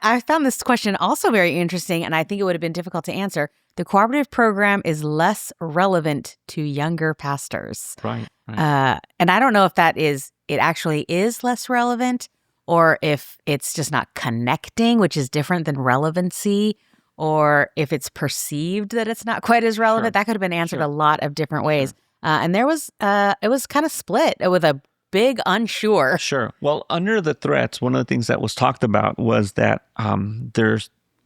I found this question also very interesting, and I think it would have been difficult to answer. The cooperative program is less relevant to younger pastors. Right. And I don't know if it actually is less relevant, or if it's just not connecting, which is different than relevancy, or if it's perceived that it's not quite as relevant. That could have been answered a lot of different ways. And it was kind of split with a big unsure. Sure. Well, under the threats, one of the things that was talked about was that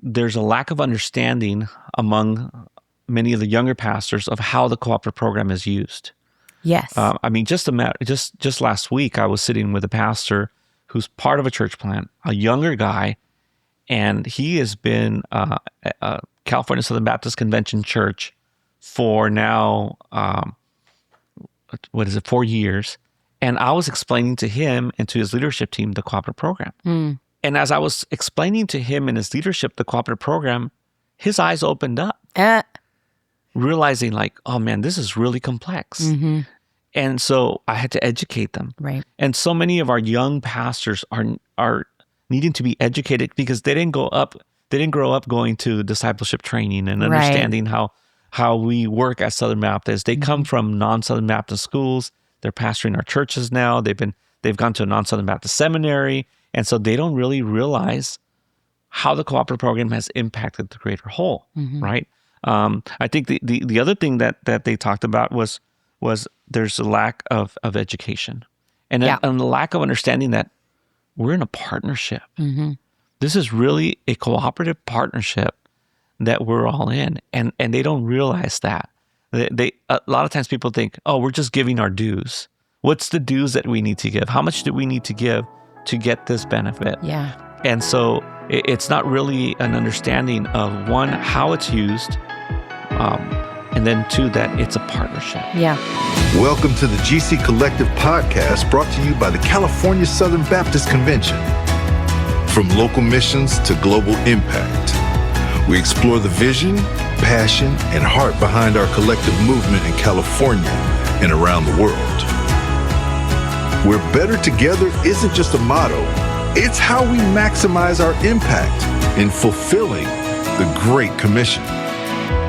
there's a lack of understanding among many of the younger pastors of how the cooperative program is used. Yes. I mean, just last week, I was sitting with a pastor who's part of a church plant, a younger guy, and he has been a California Southern Baptist Convention church for now, 4 years. And I was explaining to him and to his leadership team the cooperative program. And as I was explaining to him and his leadership the cooperative program, his eyes opened up, realizing like, oh man, this is really complex. Mm-hmm. And so I had to educate them. Right. And so many of our young pastors are needing to be educated because they didn't grow up going to discipleship training and understanding how we work as Southern Baptists. They come from non-Southern Baptist schools. They're pastoring our churches now. They've gone to a non-Southern Baptist seminary. And so they don't really realize how the cooperative program has impacted the greater whole, right? I think the other thing that they talked about was there's a lack of education and the lack of understanding that we're in a partnership. This is really a cooperative partnership that we're all in, and they don't realize that. They a lot of times people think, oh, we're just giving our dues. What's the dues that we need to give? How much do we need to give to get this benefit? Yeah. And so it's not really an understanding of, one, how it's used, and then two, that it's a partnership. Yeah. Welcome to the GC Collective podcast, brought to you by the California Southern Baptist Convention. From local missions to global impact, we explore the vision, passion, and heart behind our collective movement in California and around the world. Where better together isn't just a motto, it's how we maximize our impact in fulfilling the Great Commission.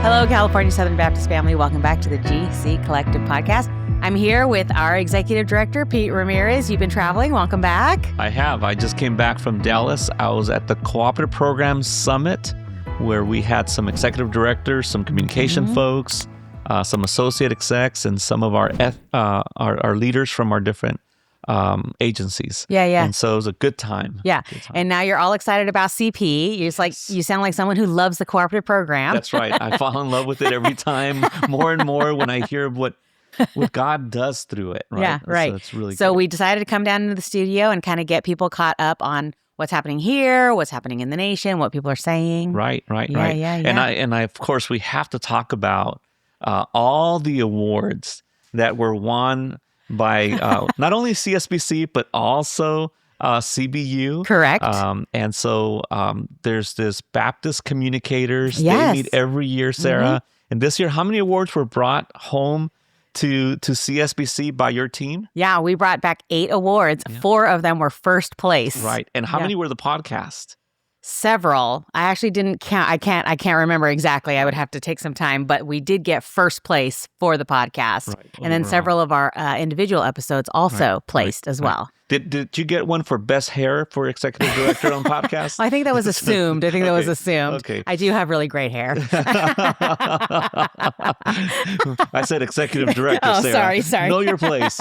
Hello, California Southern Baptist family. Welcome back to the GC Collective podcast. I'm here with our executive director, Pete Ramirez. You've been traveling. Welcome back. I have. I just came back from Dallas. I was at the Cooperative Program Summit, where we had some executive directors, some communication folks, some associate execs, and some of our leaders from our different agencies. Yeah. And so it was a good time. Yeah. And now you're all excited about CP. You sound like someone who loves the cooperative program. That's right. I fall in love with it every time, more and more, when I hear what God does through it. Right? Yeah, right. So it's really So good. we decided to come down into the studio and kind of get people caught up on what's happening here, what's happening in the nation, what people are saying. Right. Yeah. And I, of course, we have to talk about all the awards that were won by not only CSBC, but also CBU. Correct. And so there's this Baptist Communicators. Yes. They meet every year, Sarah. And this year, how many awards were brought home to CSBC by your team? Yeah, we brought back 8 awards. Yeah. 4 of them were first place. Right. And how many were the podcast? Several. I actually didn't count. I can't remember exactly. I would have to take some time, but we did get first place for the podcast. Right. And then several of our individual episodes also placed as well. Did you get one for best hair for executive director on podcast? I think that was assumed. Okay. I do have really great hair. I said executive director, oh, Sarah. Sorry. Know your place.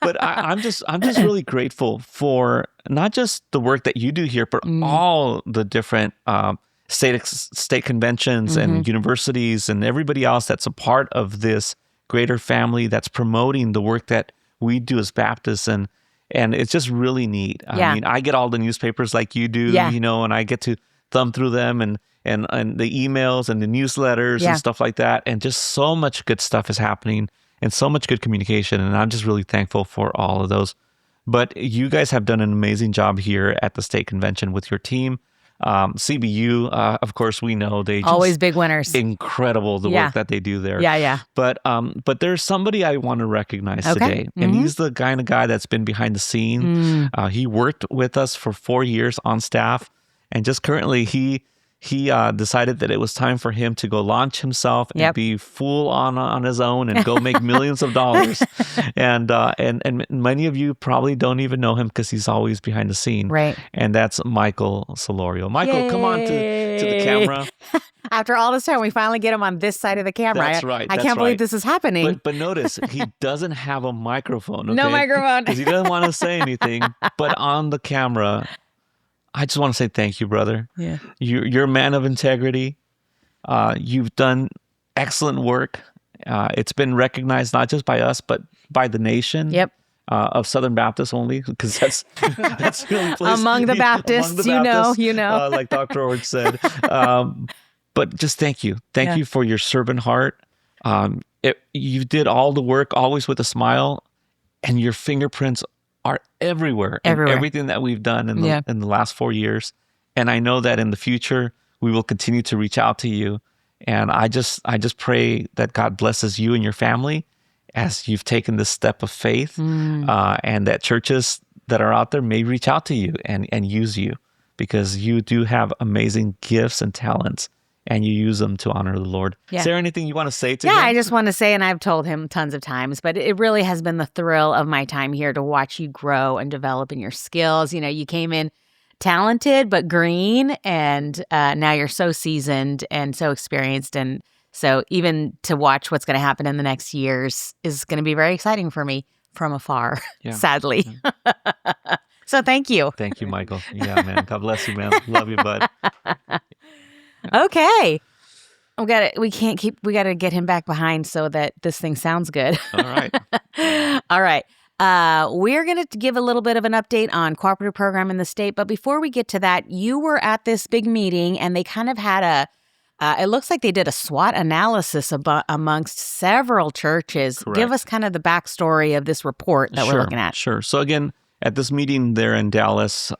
But I'm just really grateful for not just the work that you do here, but all the different state conventions and universities and everybody else that's a part of this greater family that's promoting the work that we do as Baptists, and it's just really neat. I mean, I get all the newspapers like you do, and I get to thumb through them and the emails and the newsletters and stuff like that, and just so much good stuff is happening and so much good communication, and I'm just really thankful for all of those. But you guys have done an amazing job here at the state convention with your team. CBU, of course, we know they just always big winners. Incredible the work that they do there. Yeah. But there's somebody I want to recognize today, and he's the kind of guy that's been behind the scene. He worked with us for 4 years on staff, and just currently he decided that it was time for him to go launch himself and be full on his own and go make millions of dollars. And many of you probably don't even know him because he's always behind the scene. Right. And that's Michael Solorio. Michael, Yay. come on to the camera. After all this time, we finally get him on this side of the camera. That's right. I can't believe this is happening. But notice, he doesn't have a microphone. Okay? No microphone. Because he doesn't want to say anything. But on the camera, I just want to say thank you, brother. Yeah. You're a man of integrity. You've done excellent work. It's been recognized not just by us, but by the nation. Yep. Of Southern Baptists only, because that's the only place among the Baptists, you know. like Dr. Ord said. But just thank you. Thank you for your servant heart. You did all the work always with a smile, and your fingerprints are everywhere. In everything that we've done in the last 4 years. And I know that in the future, we will continue to reach out to you. And I just pray that God blesses you and your family as you've taken this step of faith, and that churches that are out there may reach out to you and use you, because you do have amazing gifts and talents, and you use them to honor the Lord. Yeah. Is there anything you want to say to him? Yeah, I just want to say, and I've told him tons of times, but it really has been the thrill of my time here to watch you grow and develop in your skills. You know, you came in talented but green, and now you're so seasoned and so experienced, and so even to watch what's going to happen in the next years is going to be very exciting for me from afar, sadly. So thank you. Thank you, Michael. Yeah, man. God bless you, man. Love you, bud. Okay. We got to get him back behind so that this thing sounds good. All right. All right. We're going to give a little bit of an update on cooperative program in the state. But before we get to that, you were at this big meeting, and they kind of had it looks like they did a SWOT analysis amongst several churches. Correct. Give us kind of the backstory of this report that we're looking at. Sure. So again, at this meeting there in Dallas,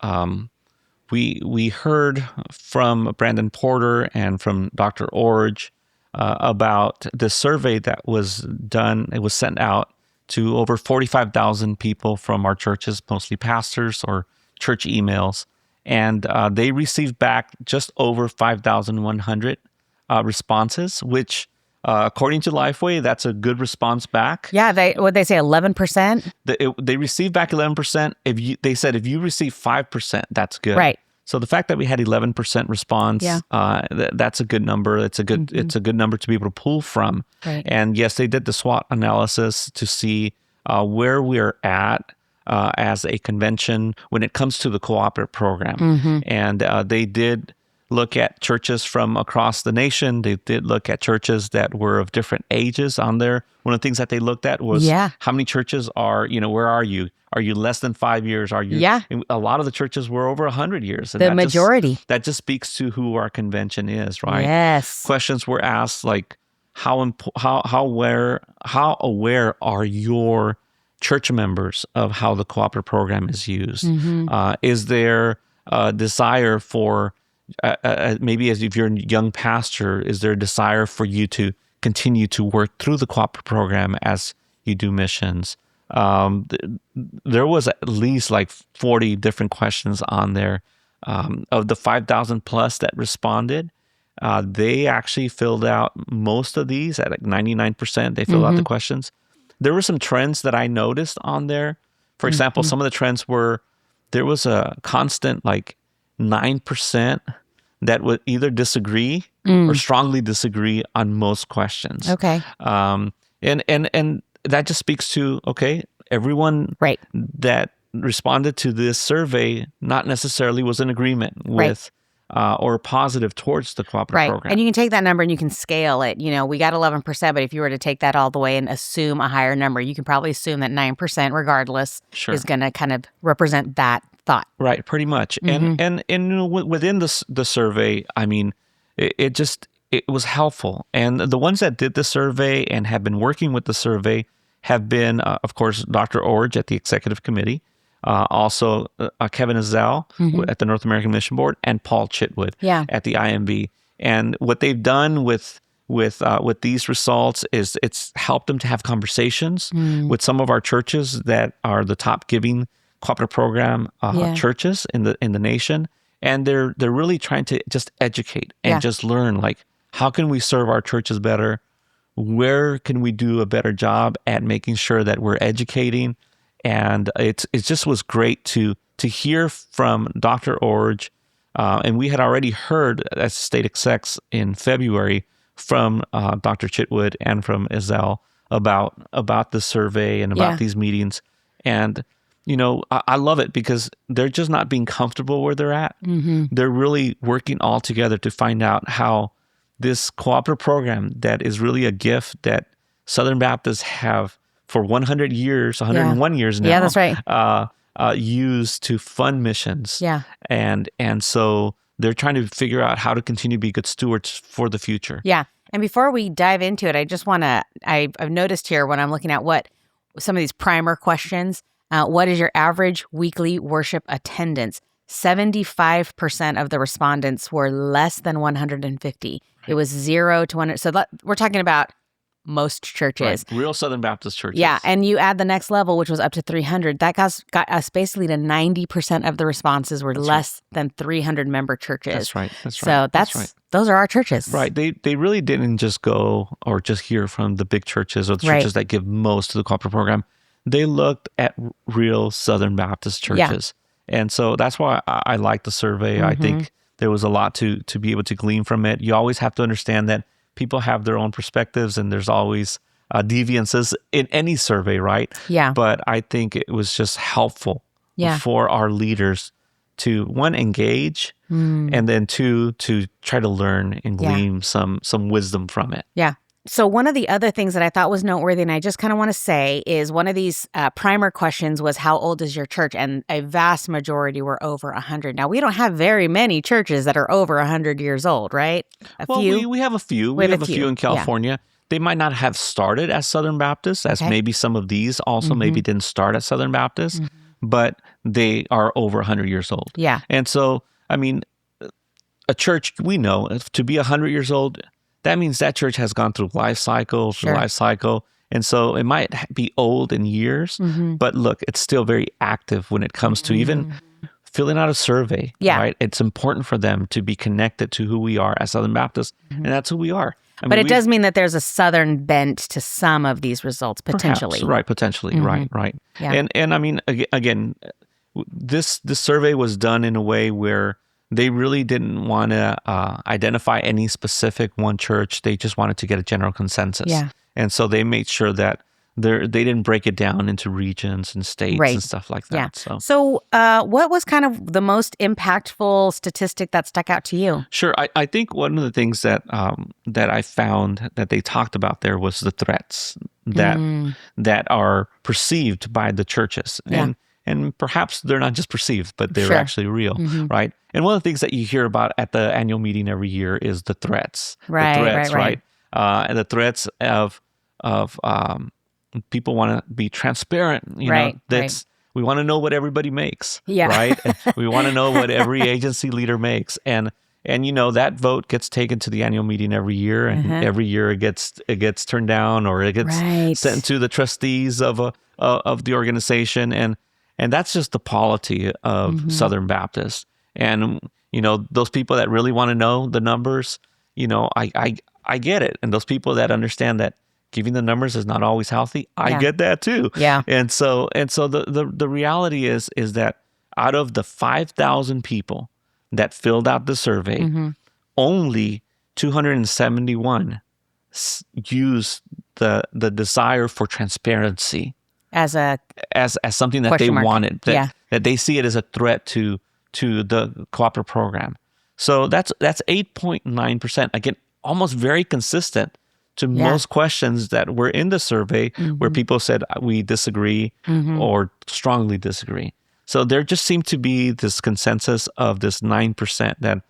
we heard from Brandon Porter and from Dr. Orge about the survey that was done. It was sent out to over 45,000 people from our churches, mostly pastors or church emails. And they received back just over 5,100 responses, which according to Lifeway, that's a good response back. Yeah, they say 11%? They received back 11%. They said if you receive 5%, that's good. Right. So the fact that we had 11% response, that's a good number. It's a good number to be able to pull from. Right. And yes, they did the SWOT analysis to see where we're at as a convention when it comes to the cooperative program. And they did look at churches from across the nation. They did look at churches that were of different ages on there. One of the things that they looked at was how many churches are, where are you? Are you less than 5 years? Are you? Yeah. A lot of the churches were over 100 years. And the majority. That just speaks to who our convention is, right? Yes. Questions were asked like, how aware are your church members of how the cooperative program is used? Is there a desire for maybe as if you're a young pastor, is there a desire for you to continue to work through the cooperative program as you do missions? There was at least like 40 different questions on there. Of the 5,000 plus that responded, they actually filled out most of these at like 99%. They filled out the questions. There were some trends that I noticed on there. For example, some of the trends were, there was a constant like 9% that would either disagree or strongly disagree on most questions. Okay. And that just speaks to, okay, everyone that responded to this survey not necessarily was in agreement with or positive towards the cooperative program. And you can take that number and you can scale it. We got 11%, but if you were to take that all the way and assume a higher number, you can probably assume that 9% regardless is going to kind of represent that thought. Right, pretty much. And within the survey, I mean, it was helpful. And the ones that did the survey and have been working with the survey have been, of course, Dr. Orge at the executive committee. also Kevin Ezell at the North American Mission Board, and Paul Chitwood at the IMB. And what they've done with these results is it's helped them to have conversations with some of our churches that are the top giving cooperative program churches in the nation, and they're really trying to just educate and just learn, like, how can we serve our churches better? Where can we do a better job at making sure that we're educating? And it just was great to hear from Dr. Orge, and we had already heard as state execs in February from Dr. Chitwood and from Ezell about the survey and about these meetings. And I love it because they're just not being comfortable where they're at. They're really working all together to find out how this cooperative program that is really a gift that Southern Baptists have for 100 years, 101 years now. Yeah, that's right. Used to fund missions. Yeah. And so they're trying to figure out how to continue to be good stewards for the future. Yeah. And before we dive into it, I just want to, I've noticed here when I'm looking at what some of these primer questions, what is your average weekly worship attendance? 75% of the respondents were less than 150. It was 0 to 100. So we're talking about most churches. Right. Real Southern Baptist churches. Yeah. And you add the next level, which was up to 300. That got us basically to 90% of the responses were less than 300 member churches. That's right. So those are our churches. Right. They really didn't just go or just hear from the big churches or the churches that give most to the cooperative program. They looked at real Southern Baptist churches. And so that's why I like the survey. I think there was a lot to be able to glean from it. You always have to understand that people have their own perspectives, and there's always deviances in any survey, right? Yeah. But I think it was just helpful for our leaders to, one, engage, and then two, to try to learn and glean some wisdom from it. Yeah. So one of the other things that I thought was noteworthy, and I just kind of want to say, is one of these primer questions was, how old is your church? And a vast majority were over 100. Now, we don't have very many churches that are over 100 years old, right? We have a few. We have a few in California. They might not have started as Southern Baptists, as maybe some of these also maybe didn't start as Southern Baptists, but they are over 100 years old. Yeah. And so, I mean, a church, we know, to be 100 years old, that means that church has gone through life cycle. And so it might be old in years, but look, it's still very active when it comes to even filling out a survey, right? It's important for them to be connected to who we are as Southern Baptists, and that's who we are. But it does mean that there's a Southern bent to some of these results, potentially. Perhaps, right, potentially, right. Yeah. And I mean, again, this survey was done in a way where they really didn't want to identify any specific one church. They just wanted to get a general consensus. Yeah. And so they made sure that they didn't break it down into regions and states and stuff like that. Yeah. So what was kind of the most impactful statistic that stuck out to you? Sure. I think one of the things that I found that they talked about there was the threats that are perceived by the churches. Yeah. And perhaps they're not just perceived, but they're actually real, right? And one of the things that you hear about at the annual meeting every year is the threats. Right. And the threats of people want to be transparent. You know, we want to know what everybody makes, right? And we want to know what every agency leader makes, and that vote gets taken to the annual meeting every year, and every year it gets turned down, or it gets sent to the trustees of the organization, and that's just the polity of Southern Baptists. And those people that really want to know the numbers, I get it, and those people that understand that giving the numbers is not always healthy, I get that too. Yeah. And so the reality is that out of the 5,000 people that filled out the survey, only 271 used the desire for transparency as something that they wanted, that they see it as a threat to the cooperative program. So that's 8.9%. Again, almost very consistent to most questions that were in the survey where people said we disagree or strongly disagree. So there just seemed to be this consensus of this 9% that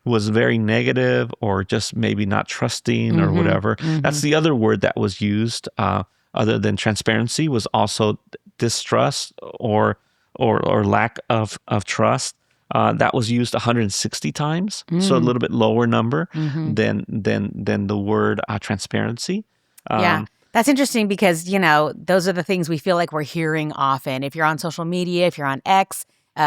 was very negative or just maybe not trusting or whatever. That's the other word that was used other than transparency, was also distrust or or lack of trust, that was used 160 times, so a little bit lower number than the word transparency. Yeah. That's interesting because, those are the things we feel like we're hearing often. If you're on social media, if you're on X,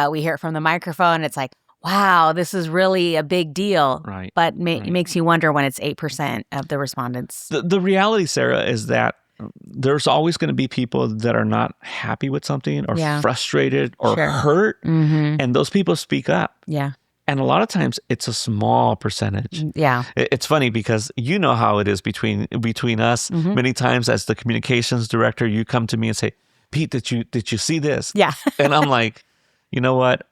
we hear it from the microphone. It's like, wow, this is really a big deal. Right. But it makes you wonder when it's 8% of the respondents. The reality, Sarah, is that there's always going to be people that are not happy with something or frustrated or hurt. And those people speak up. Yeah. And a lot of times it's a small percentage. Yeah. It's funny because you know how it is between us. Many times as the communications director, you come to me and say, Pete, did you see this? Yeah. And I'm like, you know what?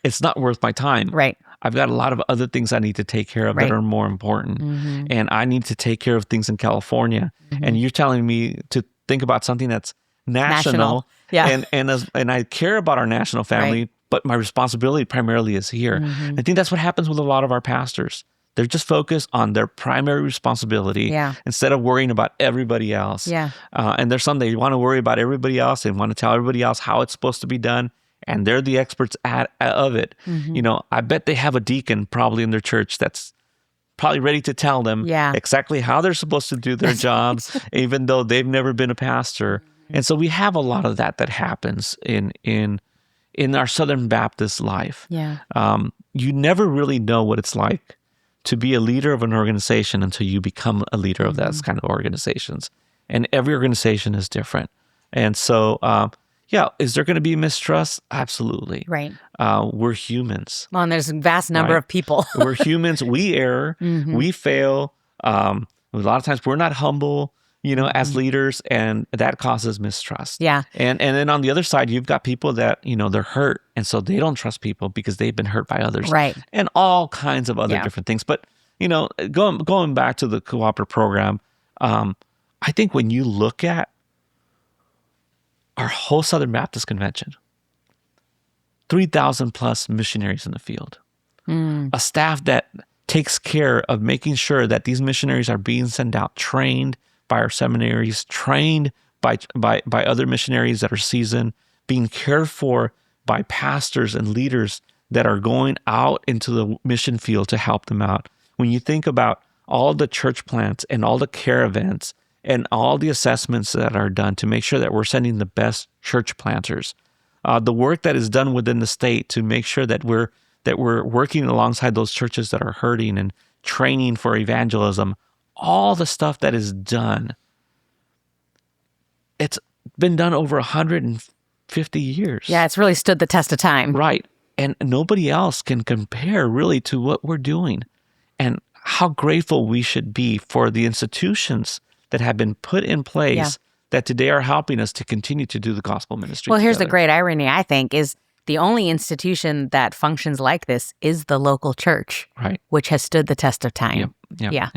It's not worth my time. Right. I've got a lot of other things I need to take care of that are more important. And I need to take care of things in California. And you're telling me to think about something that's national. Yeah. And I care about our national family, but my responsibility primarily is here. I think that's what happens with a lot of our pastors. They're just focused on their primary responsibility instead of worrying about everybody else. Yeah. And there's some they want to worry about everybody else and want to tell everybody else how it's supposed to be done. And they're the experts of it. I bet they have a deacon probably in their church that's probably ready to tell them exactly how they're supposed to do their jobs, even though they've never been a pastor. And so we have a lot of that happens in our Southern Baptist life. Yeah. You never really know what it's like to be a leader of an organization until you become a leader of those kind of organizations. And every organization is different. And so, is there going to be mistrust? Absolutely. Right. We're humans. Well, and there's a vast number of people. We're humans. We err. We fail. A lot of times we're not humble, as leaders, and that causes mistrust. Yeah. And then on the other side, you've got people that, they're hurt. And so they don't trust people because they've been hurt by others. Right. And all kinds of other different things. But, going back to the cooperative program, I think when you look at our whole Southern Baptist Convention, 3,000 plus missionaries in the field, a staff that takes care of making sure that these missionaries are being sent out, trained by our seminaries, trained by other missionaries that are seasoned, being cared for by pastors and leaders that are going out into the mission field to help them out. When you think about all the church plants and all the care events and all the assessments that are done to make sure that we're sending the best church planters, the work that is done within the state to make sure that we're working alongside those churches that are hurting and training for evangelism, all the stuff that is done, it's been done over 150 years. Yeah, it's really stood the test of time. Right. And nobody else can compare really to what we're doing. And how grateful we should be for the institutions that have been put in place that today are helping us to continue to do the gospel ministry. Well, here's the together. great irony, I think, is the only institution that functions like this is the local church, right, which has stood the test of time. Yeah.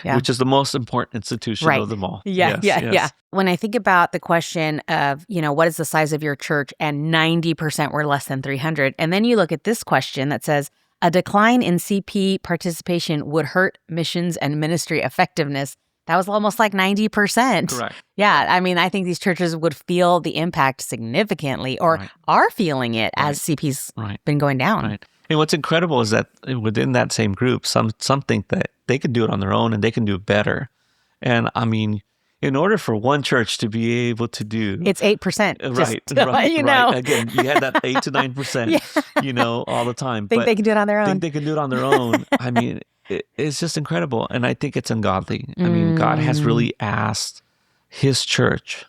Which is the most important institution of them all. Yeah. When I think about the question of, what is the size of your church, and 90% were less than 300, and then you look at this question that says, a decline in CP participation would hurt missions and ministry effectiveness. That was almost like 90%. Correct. Yeah. I mean, I think these churches would feel the impact significantly, or are feeling it as CP's been going down. Right. And what's incredible is that within that same group, some think that they can do it on their own and they can do it better. And I mean, in order for one church to be able to do... It's 8%. Right. Again, you had that 8 to 9%, all the time. Think they can do it on their own. I mean, it's just incredible. And I think it's ungodly. I mean, God has really asked his church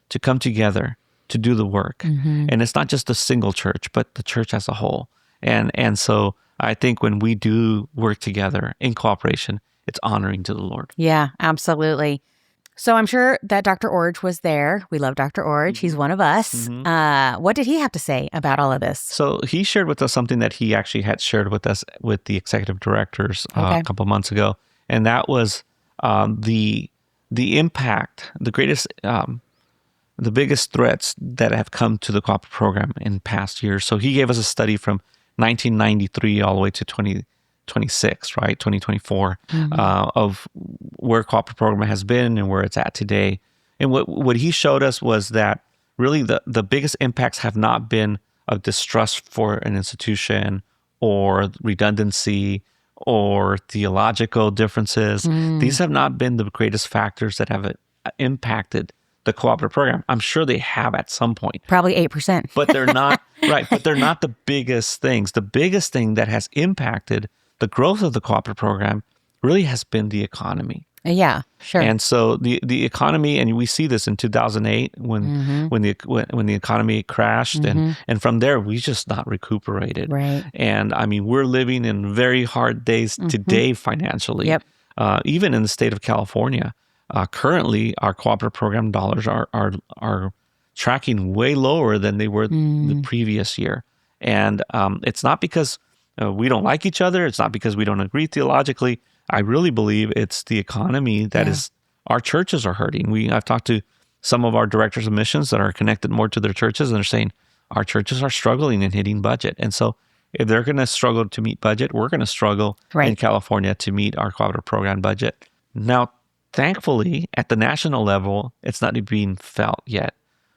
to come together to do the work. And it's not just a single church, but the church as a whole. And so I think when we do work together in cooperation, it's honoring to the Lord. Yeah, absolutely. So I'm sure that Dr. Orridge was there. We love Dr. Orridge. He's one of us. What did he have to say about all of this? So he shared with us something that he actually had shared with us with the executive directors a couple months ago. And that was the impact, the greatest, the biggest threats that have come to the cooperative program in past years. So he gave us a study from 1993 all the way to 2026, right? 2024, of where cooperative program has been and where it's at today. And what he showed us was that really the biggest impacts have not been of distrust for an institution or redundancy or theological differences. These have not been the greatest factors that have impacted the cooperative program. I'm sure they have at some point. Probably 8%. But they're not, right, but they're not the biggest things. The biggest thing that has impacted the growth of the cooperative program really has been the economy. Yeah, sure. And so the economy, and we see this in 2008 when the economy crashed, and from there we just not recuperated. Right. And I mean, we're living in very hard days today financially. Yep. Even in the state of California, currently our cooperative program dollars are tracking way lower than they were the previous year. And it's not because we don't like each other. It's not because we don't agree theologically. I really believe it's the economy that is, our churches are hurting. I've talked to some of our directors of missions that are connected more to their churches, and they're saying our churches are struggling in hitting budget. And so if they're going to struggle to meet budget, we're going to struggle in California to meet our cooperative program budget. Now, thankfully, at the national level, it's not being felt yet.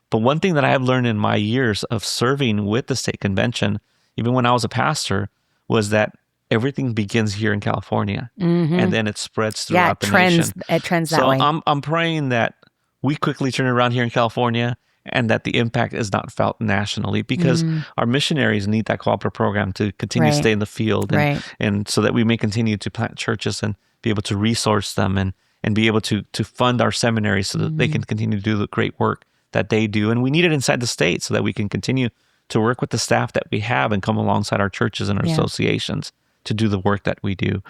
But one thing that I have learned in my years of serving with the state convention, even when I was a pastor, was that everything begins here in California, and then it spreads throughout the nation. It trends that way. So I'm praying that we quickly turn around here in California, and that the impact is not felt nationally, because our missionaries need that cooperative program to continue to stay in the field, and so that we may continue to plant churches and be able to resource them and be able to fund our seminaries so that they can continue to do the great work that they do. And we need it inside the state so that we can continue to work with the staff that we have and come alongside our churches and our associations to do the work that we do.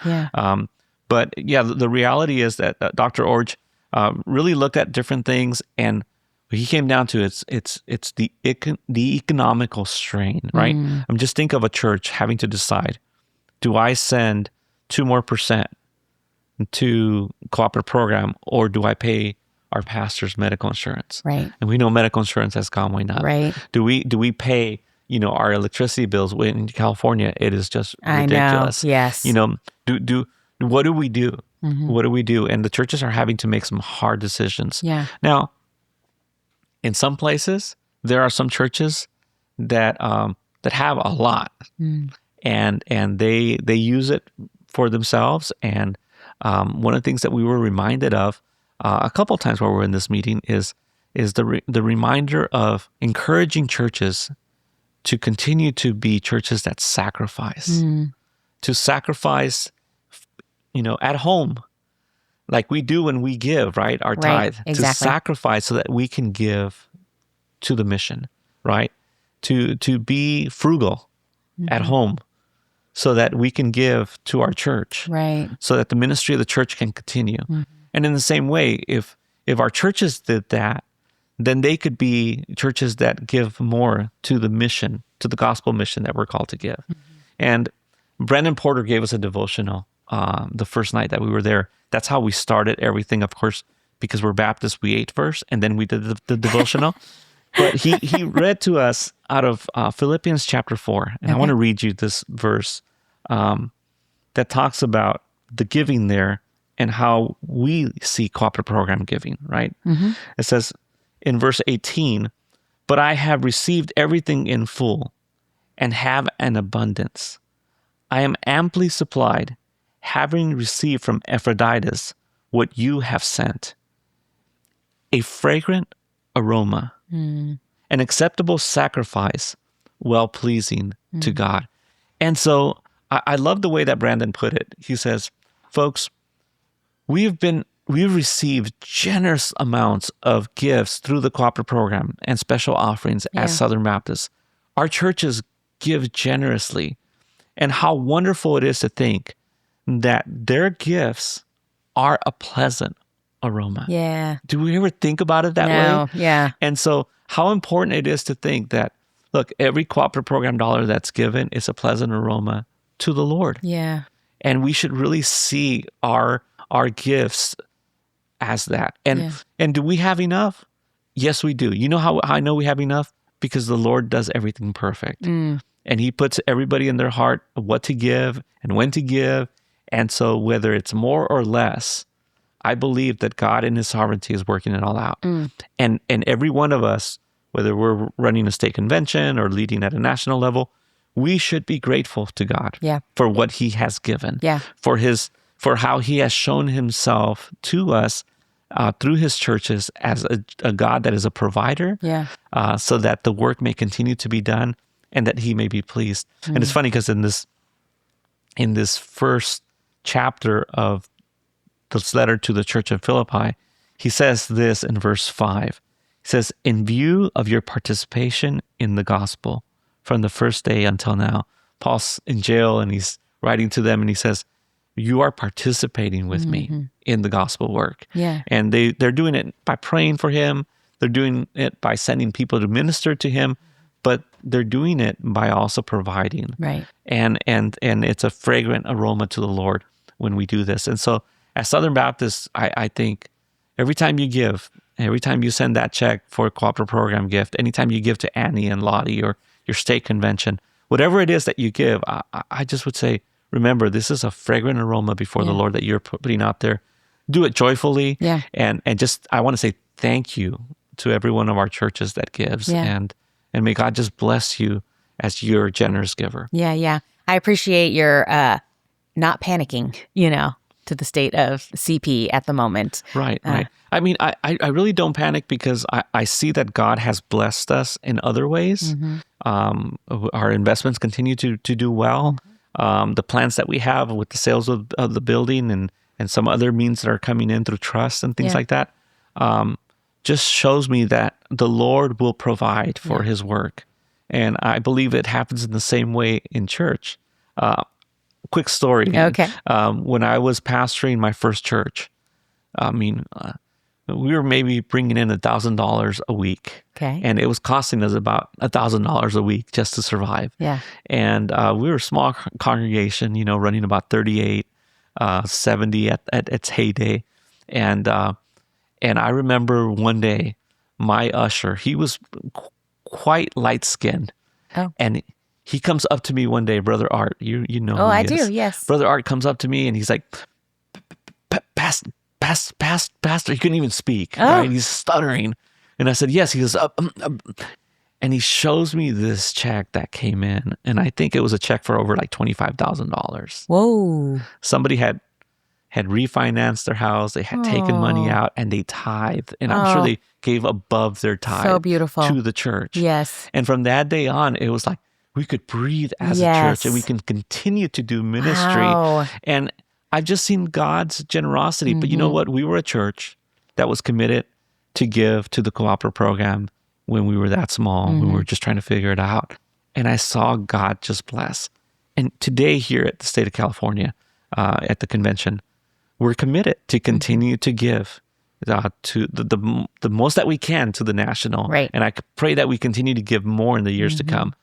But the reality is that Dr. Orge really looked at different things, and he came down to it's the economical strain, right? Just think of a church having to decide, do I send 2% more to cooperative program, or do I pay our pastor's medical insurance? Right. And we know medical insurance has gone way up. Right. Do we pay our electricity bills in California? It is just ridiculous. I know. Yes. What do we do? What do we do? And the churches are having to make some hard decisions. Yeah. Now, in some places, there are some churches that have a lot, and they use it for themselves. And one of the things that we were reminded of a couple of times while we're in this meeting is the reminder of encouraging churches to continue to be churches that sacrifice, to sacrifice, at home, like we do when we give, right? Our tithe, to sacrifice so that we can give to the mission, right? To be frugal at home so that we can give to our church, right? So that the ministry of the church can continue. And in the same way, if our churches did that, then they could be churches that give more to the mission, to the gospel mission that we're called to give. And Brandon Porter gave us a devotional the first night that we were there. That's how we started everything, of course, because we're Baptists, we ate first, and then we did the devotional. But he read to us out of Philippians chapter 4. And I want to read you this verse that talks about the giving there and how we see cooperative program giving, right? It says in verse 18, "But I have received everything in full and have an abundance. I am amply supplied, having received from Epaphroditus what you have sent, a fragrant aroma, an acceptable sacrifice, well-pleasing to God." And so I love the way that Brandon put it. He says, folks, we've received generous amounts of gifts through the cooperative program and special offerings as Southern Baptists. Our churches give generously. And how wonderful it is to think that their gifts are a pleasant aroma. Yeah. Do we ever think about it that way? Yeah. And so how important it is to think that, look, every cooperative program dollar that's given is a pleasant aroma to the Lord. Yeah. And we should really see our gifts as that. And do we have enough? Yes, we do. You know how I know we have enough? Because the Lord does everything perfect. And he puts everybody in their heart what to give and when to give. And so whether it's more or less, I believe that God in his sovereignty is working it all out. And every one of us whether we're running a state convention or leading at a national level, we should be grateful to God for what he has given, for how he has shown himself to us through his churches as a God that is a provider, so that the work may continue to be done and that he may be pleased. And it's funny because in this first chapter of this letter to the church of Philippi, he says this in verse 5. He says, in view of your participation in the gospel from the first day until now. Paul's in jail and he's writing to them and he says, you are participating with me in the gospel work. And they're doing it by praying for him. They're doing it by sending people to minister to him, but they're doing it by also providing. And it's a fragrant aroma to the Lord when we do this. And so as Southern Baptists, I think every time you give, every time you send that check for a cooperative program gift, anytime you give to Annie and Lottie or your state convention, whatever it is that you give, I just would say, remember, this is a fragrant aroma before the Lord that you're putting out there. Do it joyfully. And just, I want to say thank you to every one of our churches that gives. And may God just bless you as your generous giver. I appreciate your not panicking, to the state of CP at the moment. Right. I mean, I really don't panic because I see that God has blessed us in other ways. Our investments continue to do well. The plans that we have with the sales of the building and some other means that are coming in through trust and things like that, just shows me that the Lord will provide for his work. And I believe it happens in the same way in church. Quick story. When I was pastoring my first church, we were maybe bringing in $1,000 a week. And it was costing us about $1,000 a week just to survive. And we were a small congregation, running about 38, 70 at its heyday. And I remember one day, my usher, he was quite light-skinned. And he comes up to me one day, Brother Art, you know who he I is. do, yes. Brother Art comes up to me and he's like, Pastor, he couldn't even speak, right? He's stuttering. And I said, yes. He goes, and he shows me this check that came in. And I think it was a check for over like $25,000. Whoa. Somebody had refinanced their house. They had taken money out and they tithed. And I'm sure they gave above their tithe to the church. And from that day on, it was like, we could breathe as a church and we can continue to do ministry. And I've just seen God's generosity. But you know what? We were a church that was committed to give to the cooperative program when we were that small, when we were just trying to figure it out. And I saw God just bless. And today here at the state of California, at the convention, we're committed to continue to give to the most that we can to the national. And I pray that we continue to give more in the years to come.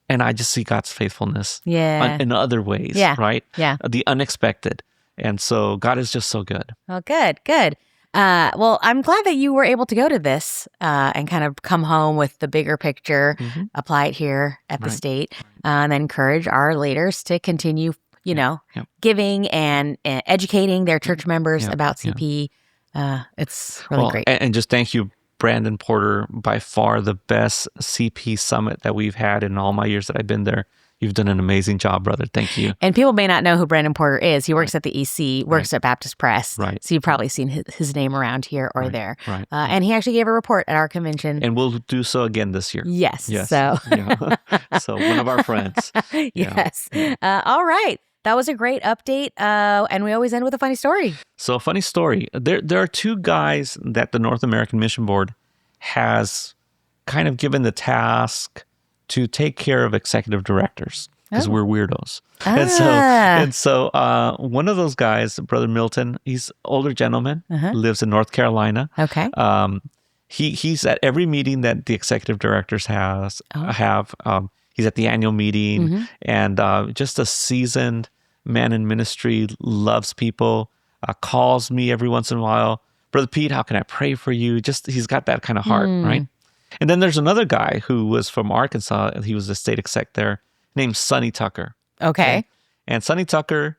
And I just see God's faithfulness in other ways, right? The unexpected. And so God is just so good. Well, good. Well, I'm glad that you were able to go to this and kind of come home with the bigger picture, apply it here at the state, and encourage our leaders to continue, giving and educating their church members about CP. It's really great. And just thank you, Brandon Porter, by far the best CP summit that we've had in all my years that I've been there. You've done an amazing job, brother. Thank you. And people may not know who Brandon Porter is. He works at the EC, works at Baptist Press. So you've probably seen his name around here or there. And he actually gave a report at our convention. And we'll do so again this year. Yes. So one of our friends. All right. That was a great update. And we always end with a funny story. So a funny story. There are two guys that the North American Mission Board has kind of given the task to take care of executive directors because we're weirdos. And so one of those guys, Brother Milton, he's an older gentleman, lives in North Carolina. He's at every meeting that the executive directors have. He's at the annual meeting and just a seasoned man in ministry, loves people, calls me every once in a while. Brother Pete, how can I pray for you? Just, he's got that kind of heart, right? And then there's another guy who was from Arkansas. He was a state exec there named Sonny Tucker. And Sonny Tucker,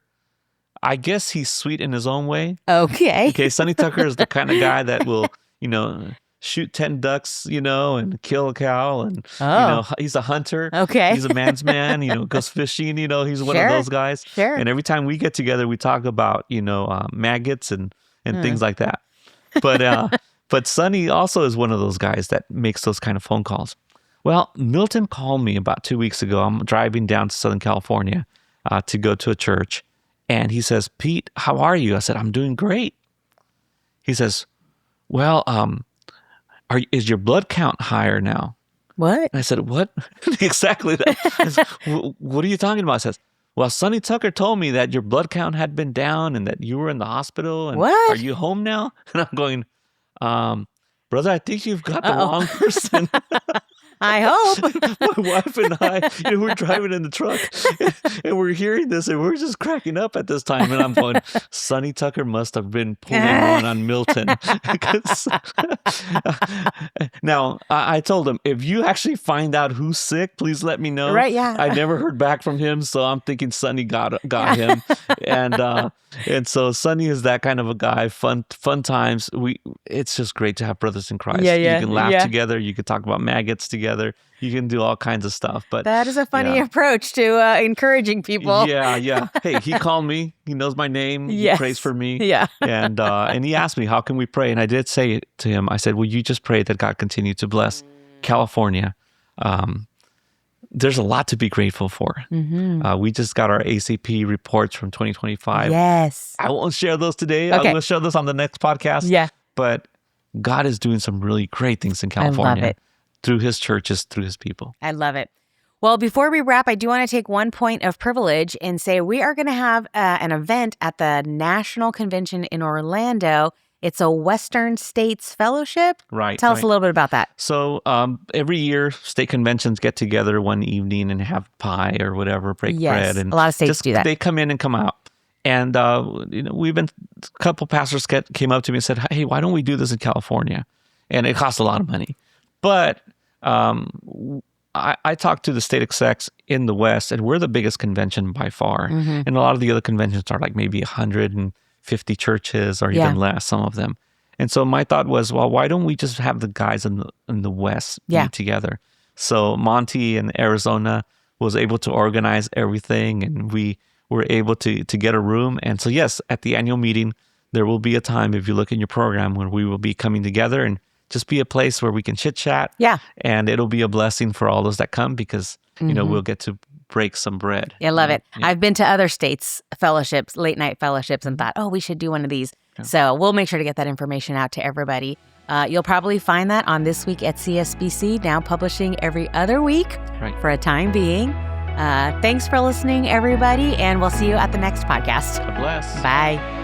I guess he's sweet in his own way. Sonny Tucker is the kind of guy that will, shoot 10 ducks, and kill a cow. And, he's a hunter. Okay. He's a man's man, goes fishing, he's one of those guys. Sure. And every time we get together, we talk about, maggots and things like that. But Sonny also is one of those guys that makes those kind of phone calls. Well, Milton called me about 2 weeks ago. I'm driving down to Southern California to go to a church. And he says, Pete, how are you? I said, I'm doing great. He says, well, is your blood count higher now? What? And I said, what? Exactly that. I said, what are you talking about? He says, well, Sonny Tucker told me that your blood count had been down and that you were in the hospital. And what? Are you home now? And I'm going, brother, I think you've got the wrong person. I hope. My wife and I, we're driving in the truck and we're hearing this and we're just cracking up at this time. And I'm going, Sonny Tucker must have been pulling on Milton. Now, I told him, if you actually find out who's sick, please let me know. Right, yeah. I never heard back from him, so I'm thinking Sonny got him. And so Sonny is that kind of a guy. Fun times. It's just great to have brothers in Christ. Yeah. You can laugh together. You can talk about maggots together. You can do all kinds of stuff. But that is a funny approach to encouraging people. Yeah. Hey, he called me. He knows my name. He prays for me. Yeah. And he asked me, how can we pray? And I did say it to him. I said, will you just pray that God continue to bless California? There's a lot to be grateful for. Mm-hmm. We just got our ACP reports from 2025. Yes. I won't share those today. Okay. I will share those on the next podcast. Yeah. But God is doing some really great things in California. I love it. Through his churches, through his people. I love it. Well, before we wrap, I do want to take one point of privilege and say we are going to have an event at the National Convention in Orlando. It's a Western States Fellowship. Right. Tell us a little bit about that. So every year, state conventions get together one evening and have pie or whatever, break bread. And a lot of states do that. They come in and come out. And a couple pastors came up to me and said, hey, why don't we do this in California? And it costs a lot of money. But I talked to the state execs in the West, and we're the biggest convention by far. Mm-hmm. And a lot of the other conventions are like maybe 150 churches or even less, some of them. And so my thought was, well, why don't we just have the guys in the West meet together? So Monty in Arizona was able to organize everything, and we were able to get a room. And so, yes, at the annual meeting, there will be a time, if you look in your program, when we will be coming together and just be a place where we can chit chat. Yeah. And it'll be a blessing for all those that come because, we'll get to break some bread. I love it. Yeah. I've been to other states fellowships, late night fellowships, and thought, we should do one of these. Yeah. So we'll make sure to get that information out to everybody. You'll probably find that on This Week at CSBC, now publishing every other week for a time being. Thanks for listening, everybody, and we'll see you at the next podcast. God bless. Bye.